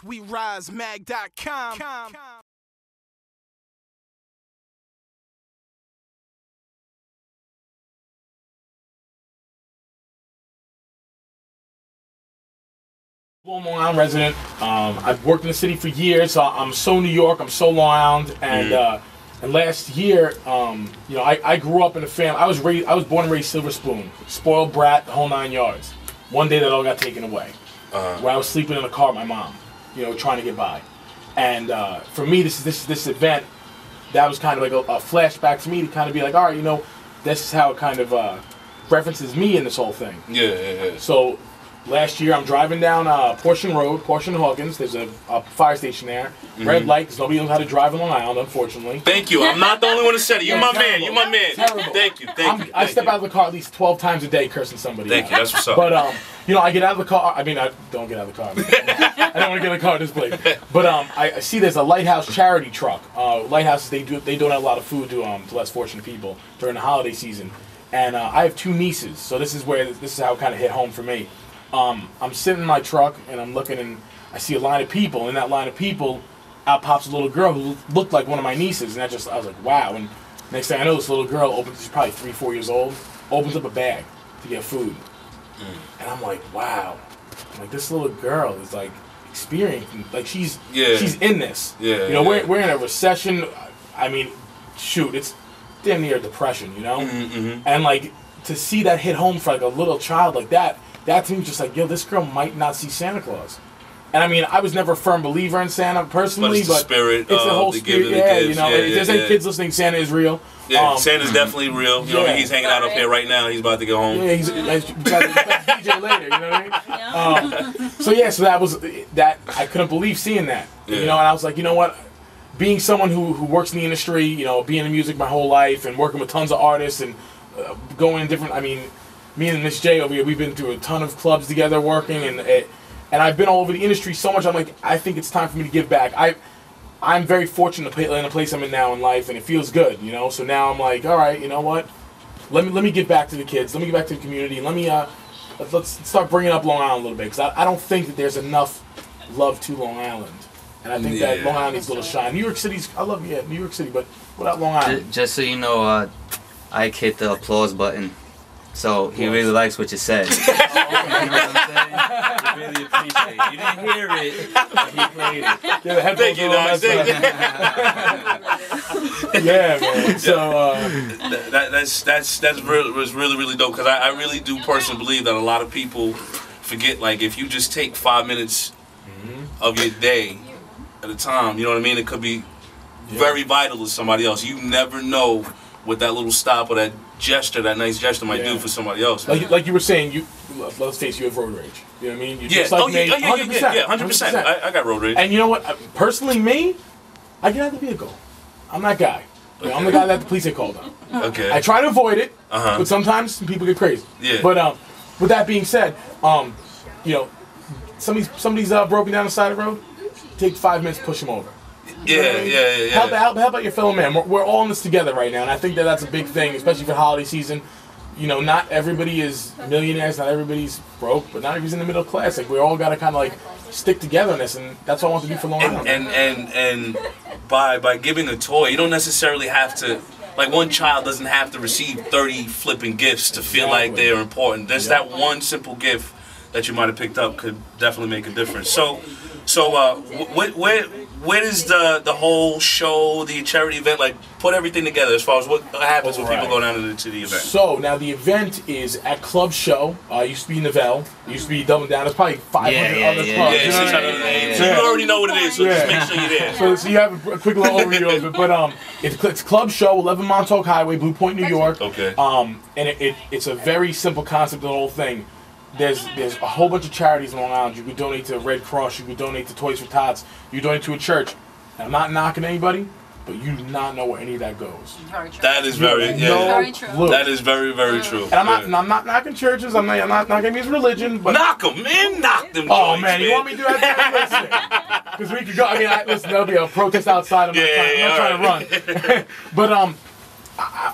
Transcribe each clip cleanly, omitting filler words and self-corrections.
WeRiseMag.com. Long Island resident. I've worked in the city for years. So I'm so New York. I'm so Long Island. And last year, you know, I grew up in a family. I was born and raised Silver Spoon, spoiled brat, the whole 9 yards. One day that all got taken away, where I was sleeping in a car with my mom, you know, trying to get by. And for me, this event, that was kind of like a flashback to me to kind of be like, all right, you know, this is how it kind of references me in this whole thing. Yeah. So. Last year, I'm driving down Portion Road, Portion Hawkins. There's a fire station there. Red light, because nobody knows how to drive in Long Island, unfortunately. Thank you. I'm not the only one to say it. You're my man. You're my man. Terrible. Thank you. I step out of the car at least 12 times a day cursing somebody Thank you. That's what's up. But, you know, I get out of the car. I mean, I don't get out of the car. I don't want to get in the car at this place. But I see there's a Lighthouse charity truck. Lighthouses, they donate a lot of food to less fortunate people during the holiday season. And I have 2 nieces, so this is how it kind of hit home for me. I'm sitting in my truck and I'm looking and I see a line of people. And in that line of people, out pops a little girl who looked like one of my nieces. And I was like, wow. And next thing I know, this little girl she's probably 3-4 years old, opens up a bag to get food. And I'm like, wow. I'm like, this little girl is like experiencing, like she's in this. Yeah. You know, we're in a recession. I mean, shoot, it's damn near depression, you know? And like to see that hit home for like a little child like that to me was just like, yo, this girl might not see Santa Claus. And I mean, I was never a firm believer in Santa personally, but it's the spirit. It's the whole spirit. Yeah, you know, if there's any kids listening, Santa is real. Yeah, Santa's definitely real. You know, he's hanging out up here right now. He's about to go home. Yeah, he's got DJ later. You know what I mean? So that was that. I couldn't believe seeing that. Yeah. You know, and I was like, you know what? Being someone who works in the industry, you know, being in music my whole life and working with tons of artists and going in different. I mean, me and Miss J over here, we've been through a ton of clubs together working, and I've been all over the industry so much. I'm like, I think it's time for me to give back. I'm very fortunate to be in the place I'm in now in life, and it feels good, you know. So now I'm like, all right, you know what? Let me give back to the kids. Let me give back to the community. Let me let's start bringing up Long Island a little bit, because I don't think that there's enough love to Long Island, and I think that Long Island needs a little shine. New York City's, I love New York City, but without Long Island. Just so you know, Ike hit the applause button. So he really likes what you said. You know what I'm saying? He really appreciate it. You didn't hear it, but he played it. Yeah, the headphones are all messed up. Yeah, man. So was really dope, because I really do personally believe that a lot of people forget, like, if you just take 5 minutes of your day at a time, you know what I mean? It could be very vital to somebody else. You never know what that little stop or that gesture, that nice gesture might do for somebody else. Like you were saying, let's face it, you have road rage. You know what I mean? Yeah, 100%. I got road rage. And you know what? Personally, me, I get out of the vehicle. I'm that guy. You know, I'm the guy that the police get called on. Okay. I try to avoid it, but sometimes people get crazy. Yeah. But with that being said, you know, somebody's broken down the side of the road. Take 5 minutes, push them over. Yeah. Help out your fellow man. We're all in this together right now, and I think that that's a big thing, especially for holiday season. You know, not everybody is millionaires, not everybody's broke, but not everybody's in the middle class. Like, we all got to kind of like stick together in this, and that's what I want to do for Long Island. And by giving a toy, you don't necessarily have to. Like, one child doesn't have to receive 30 flipping gifts to feel like they're important. There's that one simple gift that you might have picked up could definitely make a difference. So where does the whole show, the charity event, like, put everything together as far as what happens when people go down to the event? So now the event is at Club Show. It used to be Novell. It used to be Doubling Down. There's probably 500 other clubs. Yeah, 600. So you already know what it is. So just make sure you're there. So you have a quick little overview of it. But it's Club Show, 11 Montauk Highway, Blue Point, New York. Okay. And it's a very simple concept of the whole thing. There's a whole bunch of charities in Long Island. You could donate to Red Cross. You could donate to Toys for Tots. You donate to a church. And I'm not knocking anybody, but you do not know where any of that goes. Very true. That is very true. That is very true. And I'm not knocking churches. I'm not knocking his religion. But knock them, man. Knock them. Oh man, you want me to do that? Because we could go. I mean, listen, there'll be a protest outside. I'm not trying to run. But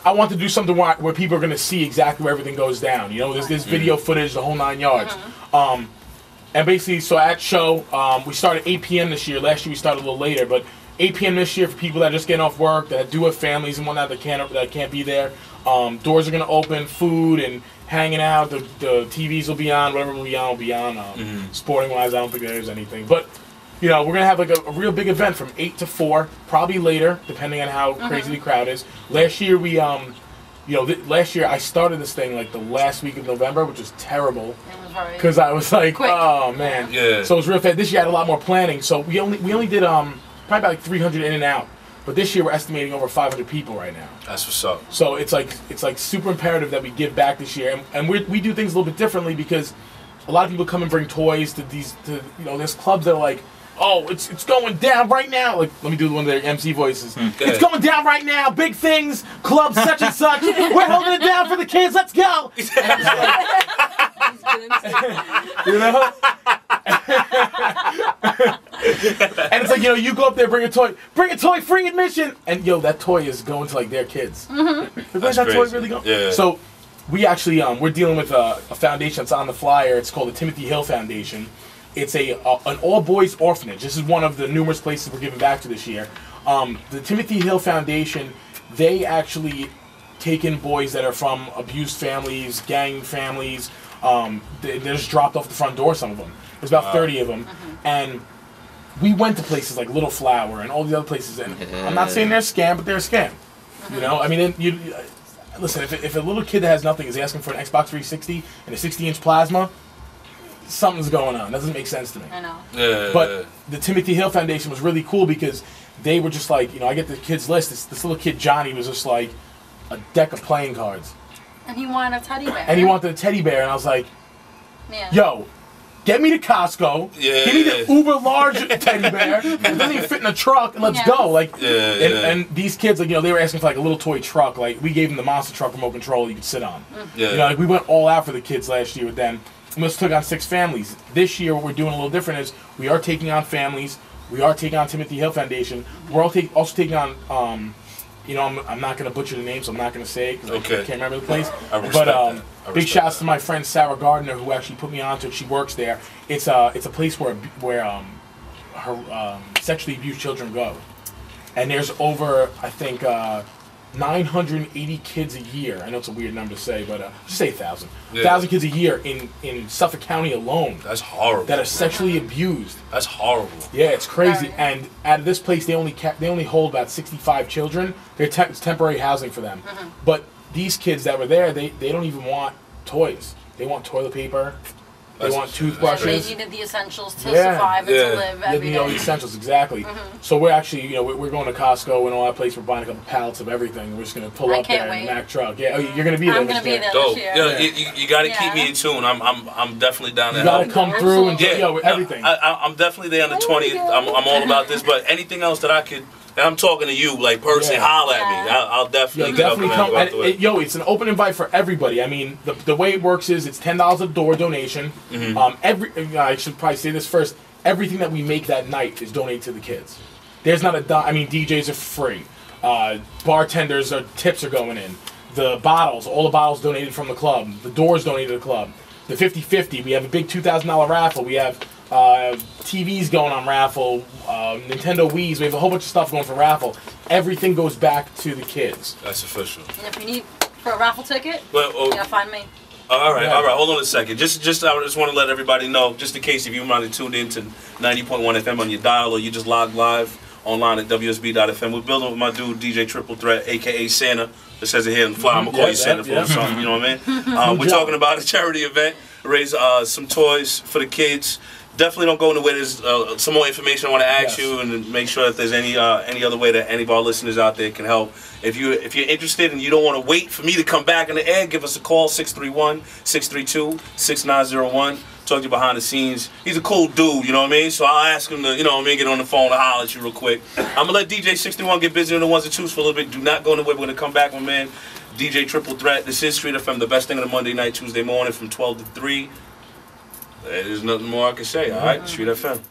I want to do something where people are going to see exactly where everything goes down. You know, there's video footage, the whole 9 yards. And And basically, so at show, we started 8 p.m. this year. Last year we started a little later, but 8 p.m. this year for people that are just getting off work, that do have families and whatnot that can't be there. Doors are gonna open, food and hanging out. The TVs will be on, whatever will be on will be on. Sporting wise, I don't think there's anything, but you know, we're gonna have like a real big event from 8 to 4, probably later, depending on how crazy the crowd is. Last year we last year I started this thing like the last week of November, which was terrible because I was like, quick. oh man. Yeah. So it was real fast. This year I had a lot more planning, so we only did probably about like 300 in and out. But this year we're estimating over 500 people right now. That's what's up. So it's like super imperative that we give back this year, and we do things a little bit differently because a lot of people come and bring toys to there's clubs that are like, oh, it's going down right now. Like, let me do one of their MC voices. It's going down right now. Big things, club such and such. We're holding it down for the kids. Let's go. You know? And it's like, you go up there, bring a toy, free admission, and that toy is going to like their kids. Where's that toy really going? Yeah. So we actually we're dealing with a foundation that's on the flyer. It's called the Timothy Hill Foundation. It's an all-boys orphanage. This is one of the numerous places we're giving back to this year. The Timothy Hill Foundation, they actually take in boys that are from abused families, gang families. They're just dropped off the front door, some of them. There's about 30 of them. And we went to places like Little Flower and all the other places. And I'm not saying they're a scam, but they're a scam. You know? I mean, listen, if a little kid that has nothing is asking for an Xbox 360 and a 60-inch plasma, something's going on. That doesn't make sense to me. I know. Yeah. But the Timothy Hill Foundation was really cool because they were just like, I get the kids list. This little kid Johnny was just like a deck of playing cards. And he wanted a teddy bear. And he wanted a teddy bear, and I was like, yo, get me to Costco. Yeah. Give me the uber large teddy bear. It doesn't even fit in a truck, and let's go. Like, and these kids, like, they were asking for like a little toy truck. Like, we gave them the monster truck remote control you could sit on. Yeah. Like we went all out for the kids last year with them. We just took on 6 families. This year, what we're doing a little different is we are taking on families. We are taking on Timothy Hill Foundation. We're also taking on, I'm not going to butcher the name, so I'm not going to say it because I can't remember the place. But big shouts to my friend Sarah Gardner, who actually put me onto it. She works there. It's a place where her sexually abused children go. And there's over, I think, 980 kids a year. I know it's a weird number to say, but just say 1,000. 1,000 kids a year in Suffolk County alone. That's horrible. That are sexually abused. That's horrible. Yeah, it's crazy. And out of this place, they only hold about 65 children. It's temporary housing for them. But these kids that were there, they don't even want toys. They want toilet paper. They want toothbrushes. They needed the essentials to survive and to live every day. The essentials, exactly. So we're actually, we're going to Costco and all that place. We're buying a couple pallets of everything. We're just going to pull up there in the Mack truck. Yeah, you're going to be there. I'm going to be there this year. You got to keep me in tune. I'm definitely down there. You got to come through and everything. I'm definitely there on the 20th. I'm all about this. But anything else that I could... And I'm talking to you, like, personally, holler at me. I'll definitely come. It's an open invite for everybody. I mean, the way it works is it's $10 a door donation. I should probably say this first. Everything that we make that night is donated to the kids. There's not DJs are free. Bartenders, tips are going in. The bottles, all the bottles donated from the club. The doors donated to the club. The 50-50, we have a big $2,000 raffle. We have TVs going on raffle, Nintendo Wii's. We have a whole bunch of stuff going for raffle. Everything goes back to the kids. That's official. And if you need for a raffle ticket, you gotta find me. All right. Hold on a second. I just want to let everybody know, just in case if you might have tuned in to 90.1 FM on your dial or you just logged live online at WSB.FM. We're building with my dude DJ Triple Threat, aka Santa. It says it here in the flyer. I'm gonna call you Santa for something. You know what I mean? We're talking about a charity event. Raise some toys for the kids. Definitely don't go anywhere. There's some more information I want to ask you, and make sure if there's any other way that any of our listeners out there can help. If you're interested and you don't want to wait for me to come back in the air, give us a call 631-632-6901. Talk to you behind the scenes. He's a cool dude, you know what I mean? So I'll ask him to, get on the phone and holler at you real quick. I'm gonna let DJ 61 get busy on the ones and twos for a little bit. Do not go anywhere. We're gonna come back, my man. DJ Triple Threat. This is Street FM, the best thing on a Monday night, Tuesday morning from 12 to 3. There's nothing more I can say, all right? Street FM.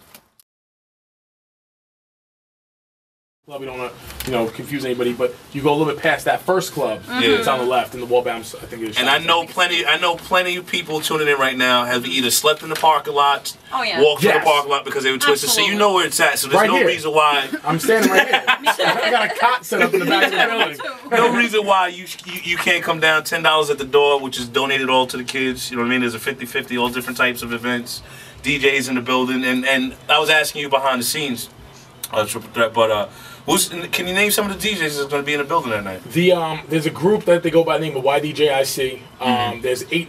We don't want to, confuse anybody, but you go a little bit past that first club. It's on the left, in the Waldbaum's, I think it is. And I know plenty of people tuning in right now have either slept in the parking lot, walked through the parking lot because they were twisted. So you know where it's at. So there's no reason why. I'm standing right here. I got a cot set up in the back of the building. No reason why you can't come down. $10 at the door, which is donated all to the kids. You know what I mean? There's a 50-50, all different types of events, DJs in the building, and I was asking you behind the scenes, Triple Threat, but can you name some of the DJs that's going to be in the building that night? There's a group that they go by the name of YDJIC. There's 9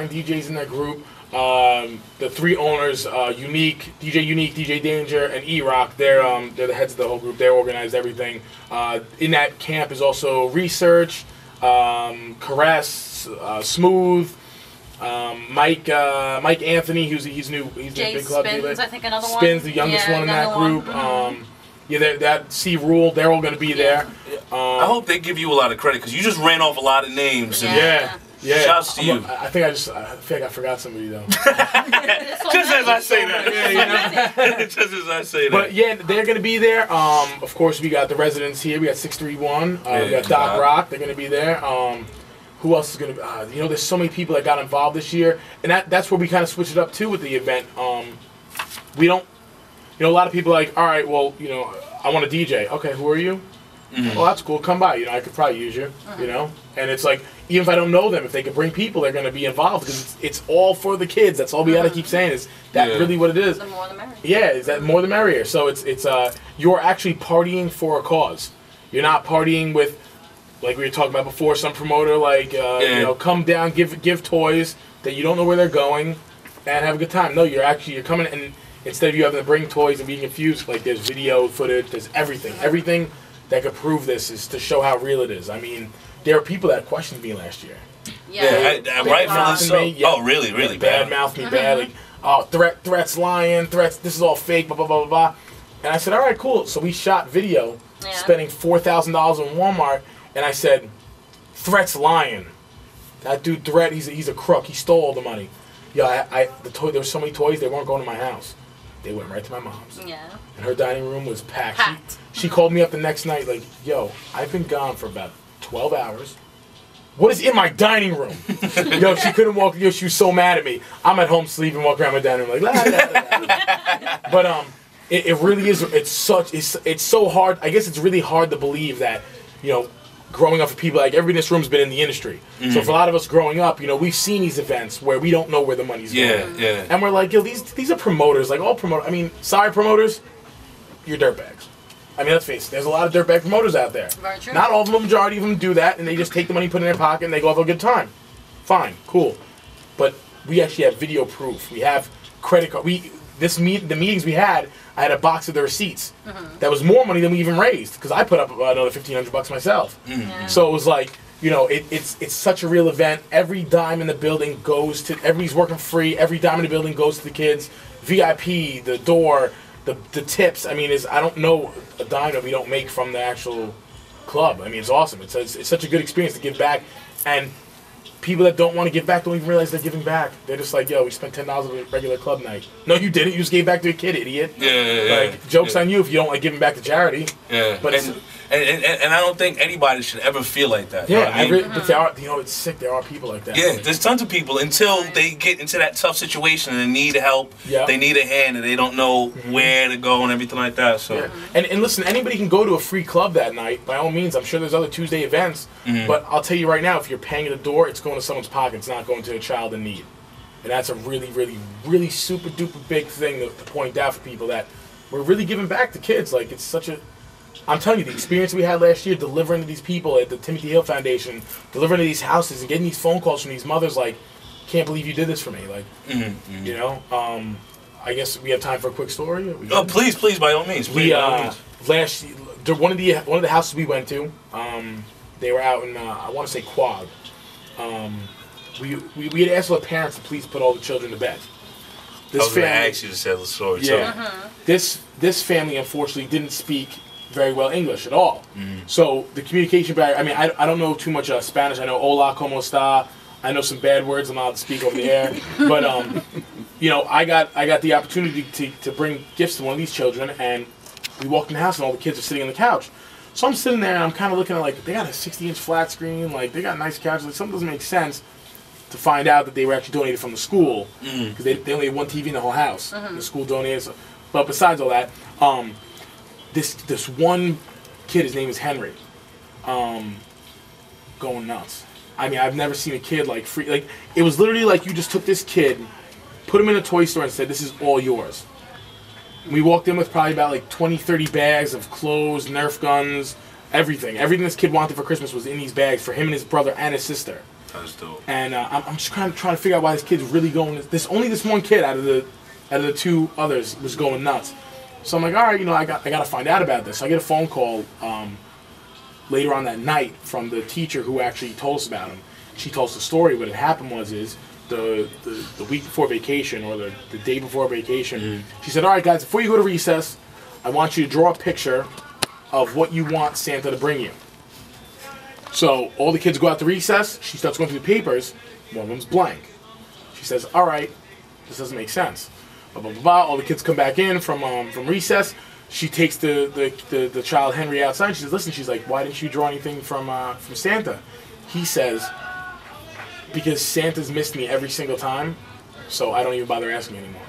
DJs in that group. The 3 owners, Unique, DJ Danger, and E-Rock. They're the heads of the whole group. They organized everything. In that camp is also Research, Caress, Smooth, Mike Anthony, he's new. He's Jay a big club Spins, I think another one. Spins, the youngest one in that group. That C Rule, they're all going to be there. I hope they give you a lot of credit because you just ran off a lot of names. Yeah. Shouts to you. I think I forgot somebody though. Just as I say that. Just as I say that. But yeah, they're going to be there. Of course, we got the residents here. We got 631. We got Doc Rock. They're going to be there. Who else is going to be? There's so many people that got involved this year, and that's where we kind of switched it up too with the event. We don't. A lot of people are like, all right, well, I want a DJ. Okay, who are you? Well, that's cool. Come by. I could probably use you. And it's like, even if I don't know them, if they could bring people, they're going to be involved because it's all for the kids. That's all we got to keep saying. Is that really what it is? The more the merrier. Yeah, is that more the merrier? So it's you're actually partying for a cause. You're not partying with, like we were talking about before, some promoter come down, give toys that you don't know where they're going, and have a good time. No, you're coming and. Instead of you having to bring toys and being confused, like there's video footage, there's everything. Everything that could prove this is to show how real it is. I mean, there are people that questioned me last year. Rightfully so. Oh, really bad. Mouthed me bad. Like, threats lying, threats, this is all fake, blah, blah, blah, blah, blah. And I said, all right, cool. So we shot video, spending $4,000 in Walmart, and I said, threats lying. That dude, Threat, he's a crook. He stole all the money. Yeah, there were so many toys, they weren't going to my house. They went right to my mom's. Yeah. And her dining room was packed. She called me up the next night like, yo, I've been gone for about 12 hours. What is in my dining room? She couldn't walk. She was so mad at me. I'm at home sleeping, walking around my dining room like, la, la, la. But it really is. It's so hard. I guess it's really hard to believe that, growing up for people, like everybody in this room's been in the industry. So for a lot of us growing up, we've seen these events where we don't know where the money's going. Yeah. And we're like, these are promoters, like all promoters. I mean, sorry promoters, you're dirtbags. I mean, let's face it, there's a lot of dirtbag promoters out there. Very true. Not all of them, the majority of them do that, and they just take the money, put it in their pocket, and they go have a good time. Fine, cool. But we actually have video proof. We have credit card. The meetings we had, I had a box of the receipts. That was more money than we even raised because I put up another $1,500 myself. So it was like, it's such a real event. Every dime in the building goes to, everybody's working free. Every dime in the building goes to the kids. VIP, the door, the tips. I mean, I don't know a dime that we don't make from the actual club. I mean, it's awesome. It's such a good experience to give back. And people that don't want to give back don't even realize they're giving back. They're just like, yo, we spent $10 on a regular club night. No, you didn't. You just gave back to a kid, idiot. Like, joke's on you if you don't like giving back to charity. Yeah. But and I don't think anybody should ever feel like that. Yeah, but there are, it's sick. There are people like that. Yeah, there's tons of people until they get into that tough situation and they need help. They need a hand and they don't know where to go and everything like that. So and listen, anybody can go to a free club that night. By all means, I'm sure there's other Tuesday events. But I'll tell you right now, if you're paying at the door, it's going to someone's pocket. It's not going to a child in need. And that's a really, really, really super duper big thing to point out for people that we're really giving back to kids. Like, it's such a... I'm telling you, the experience we had last year delivering to these people at the Timothy Hill Foundation, delivering to these houses and getting these phone calls from these mothers like, can't believe you did this for me. Like, I guess we have time for a quick story. Oh, please, by all means. Last year, one of the houses we went to, they were out in, I want to say Quad. We had asked the parents to please put all the children to bed. I was going to ask you to tell the story. Yeah. This family, unfortunately, didn't speak very well English at all. So the communication barrier, I mean, I don't know too much Spanish. I know hola, como está. I know some bad words I'm not allowed to speak over the air. But, I got the opportunity to bring gifts to one of these children, and we walked in the house and all the kids are sitting on the couch. So I'm sitting there and I'm kind of looking at like, they got a 60-inch flat screen, like they got nice couches, like something doesn't make sense, to find out that they were actually donated from the school, because they only had one TV in the whole house. The school donated. So, but besides all that, this one kid, his name is Henry, going nuts. I mean, I've never seen a kid like free. Like, it was literally like you just took this kid, put him in a toy store and said, this is all yours. We walked in with probably about like 20, 30 bags of clothes, Nerf guns, everything. Everything this kid wanted for Christmas was in these bags for him and his brother and his sister. That's dope. And I'm just trying to figure out why this kid's really going. Only this one kid out of the two others was going nuts. So I'm like, all right, you know, I got to find out about this. So I get a phone call later on that night from the teacher who actually told us about him. She told us the story. What had happened was the week before vacation, or the day before vacation, she said, all right, guys, before you go to recess, I want you to draw a picture of what you want Santa to bring you. So all the kids go out to recess. She starts going through the papers. One of them's blank. She says, all right, this doesn't make sense. Blah, blah, blah, blah. All the kids come back in from recess. She takes the child Henry outside. She says, listen, she's like, why didn't you draw anything from Santa? He says, because Santa's missed me every single time, so I don't even bother asking anymore.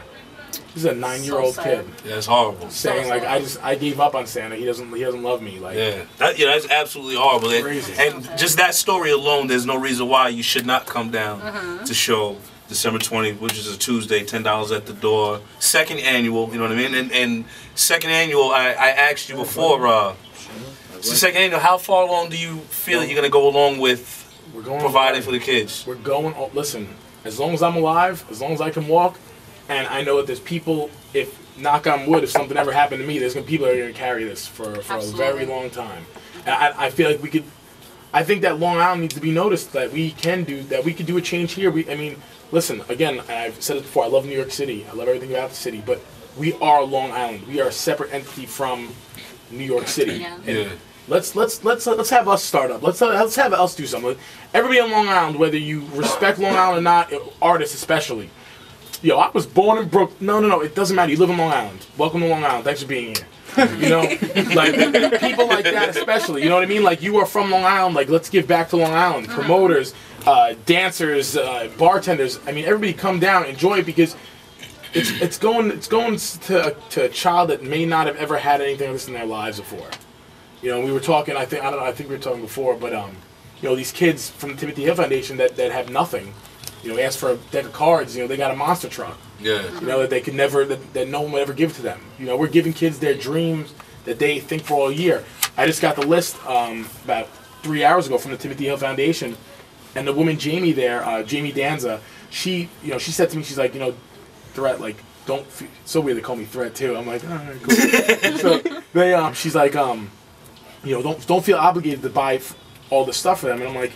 This is a 9-year-old kid. Yeah, it's horrible. Saying like, I gave up on Santa. He doesn't love me. Like, that's absolutely horrible. Crazy. And just that story alone, there's no reason why you should not come down to show December 20th, which is a Tuesday, $10 at the door. Second annual, you know what I mean? And second annual, I asked you before. It's the second annual. How far along do you feel that you're gonna go along with providing for the kids? We're going. Listen, as long as I'm alive, as long as I can walk. And I know that there's people, if, knock on wood, if something ever happened to me, there's going to be people that are going to carry this for a very long time. And I feel like I think that Long Island needs to be noticed, that we could do a change here. I mean, listen, again, I've said it before, I love New York City. I love everything about the city, but we are Long Island. We are a separate entity from New York City. Yeah. Let's have us start up. Let's have us do something. Everybody on Long Island, whether you respect Long Island or not, artists especially. Yo, I was born in Brooklyn. No, it doesn't matter. You live in Long Island. Welcome to Long Island. Thanks for being here. You know, like people like that especially. You know what I mean? Like, you are from Long Island. Like, let's give back to Long Island. Promoters, dancers, bartenders. I mean, everybody come down, enjoy it, because it's going to a child that may not have ever had anything like this in their lives before. You know, we were talking. I think we were talking before, but you know, these kids from the Timothy Hill Foundation that have nothing. You know, ask for a deck of cards. You know, they got a monster truck. Yeah. You know, that they could never, that no one would ever give to them. You know, we're giving kids their dreams that they think for all year. I just got the list about 3 hours ago from the Timothy Hill Foundation, and the woman Jamie there, Jamie Danza, she said to me, she's like, you know, Threat, like, don't. So weird they call me Threat too. I'm like, all right, cool. So she's like, you know, don't feel obligated to buy all the stuff for them, and I'm like.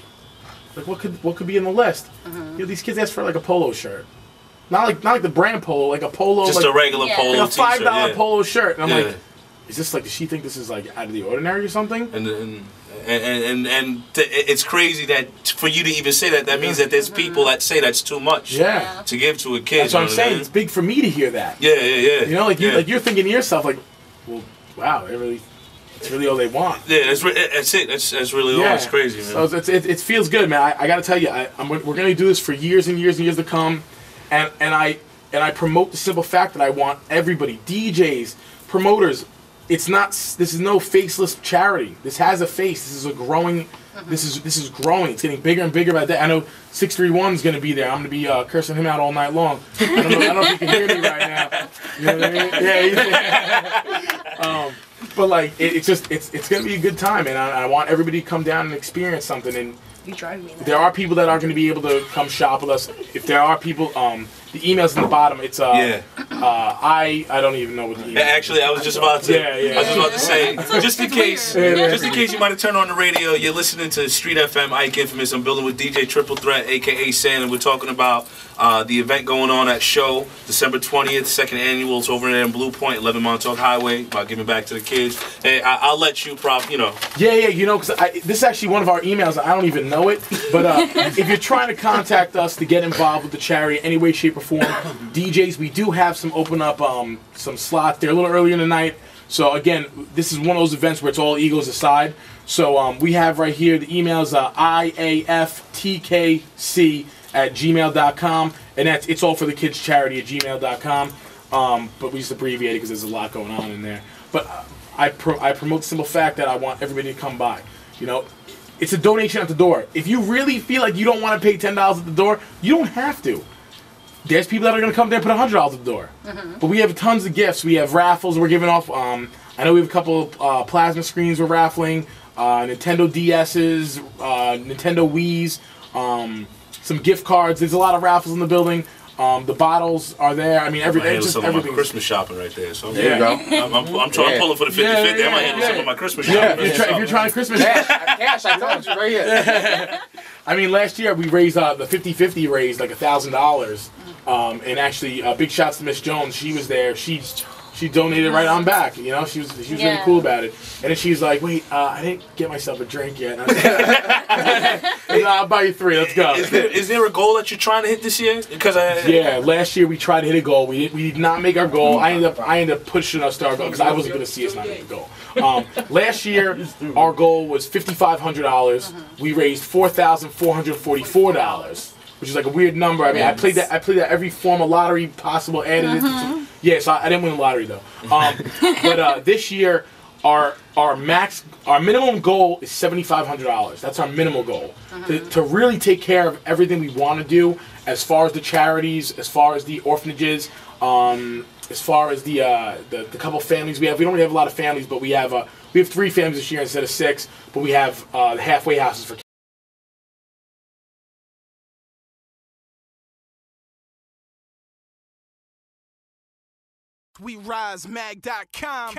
Like, what could be in the list? You know, these kids ask for like a polo shirt, not like the brand polo, like a polo, just like, a regular polo, like a $5 polo shirt. And I'm like, is this like? Does she think this is like out of the ordinary or something? And it's crazy that for you to even say that. That means that there's people that say that's too much. Yeah. To give to a kid. That's what I'm saying. It's big for me to hear that. Yeah. You know, like you're thinking to yourself, like, well, wow, it's really all they want. Yeah, that's it. That's really all. It's crazy, man. So it feels good, man. I got to tell you, we're going to do this for years and years and years to come, and I promote the simple fact that I want everybody, DJs, promoters. This is no faceless charity. This has a face. This is a growing. This is growing. It's getting bigger and bigger by the day. I know 631 is going to be there. I'm going to be cursing him out all night long. I don't know if you can hear me right now. You know what I mean? Yeah. But like it's going to be a good time, and I want everybody to come down and experience something. And you drive me. There are people that are going to be able to come shop with us. If there are people, the email's in the bottom. It's I don't even know what the email. Actually, I was just about to. I was just about to say, just in case you might have turned on the radio, you're listening to Street FM, Ike Infamous. I'm building with DJ Triple Threat, aka San, and we're talking about the event going on at Show, December 20th, second annual. It's over there in Blue Point, 11 Montauk Highway. About giving back to the kids. Hey, I'll let you you know. Yeah. You know, because this is actually one of our emails. I don't even know it, but if you're trying to contact us to get involved with the charity any way, shape, or form, DJs, we do have some open up some slots. They're a little earlier in the night. So again, this is one of those events where it's all egos aside. So we have right here the emails iaftkc@gmail.com, and it's all for the kids charity at gmail.com. But we just abbreviate it because there's a lot going on in there. But I promote the simple fact that I want everybody to come by. You know, it's a donation at the door. If you really feel like you don't want to pay $10 at the door, you don't have to. There's people that are going to come there and put $100 at the door. But we have tons of gifts. We have raffles we're giving off. I know we have a couple of plasma screens we're raffling, Nintendo DS's, Nintendo Wii's, some gift cards. There's a lot of raffles in the building. The bottles are there. I mean, everything. Just everything. Christmas shopping right there. So there you go. I'm pulling for the 50-50. I might handle some of my Christmas shopping. Yeah, if you're trying Christmas cash, I told you right here. I mean, last year we raised the 50-50 raised like $1,000, and actually, big shouts to Miss Jones. She was there. She donated right on back. You know, she was really cool about it. And then she's like, "Wait, I didn't get myself a drink yet." I'll buy you 3. Let's go. Is there a goal that you're trying to hit this year? Because last year we tried to hit a goal. We did not make our goal. I ended up pushing us to our goal because I wasn't going to see us not hit the goal. Last year our goal was $5,500. We raised $4,444. Which is like a weird number. I mean, I played that every form of lottery possible. Added it. So I didn't win the lottery though. But this year, our minimum goal is $7,500. That's our minimal goal to really take care of everything we want to do, as far as the charities, as far as the orphanages, as far as the couple families we have. We don't really have a lot of families, but we have 3 families this year instead of 6. But we have the halfway houses for. WeRiseMag.com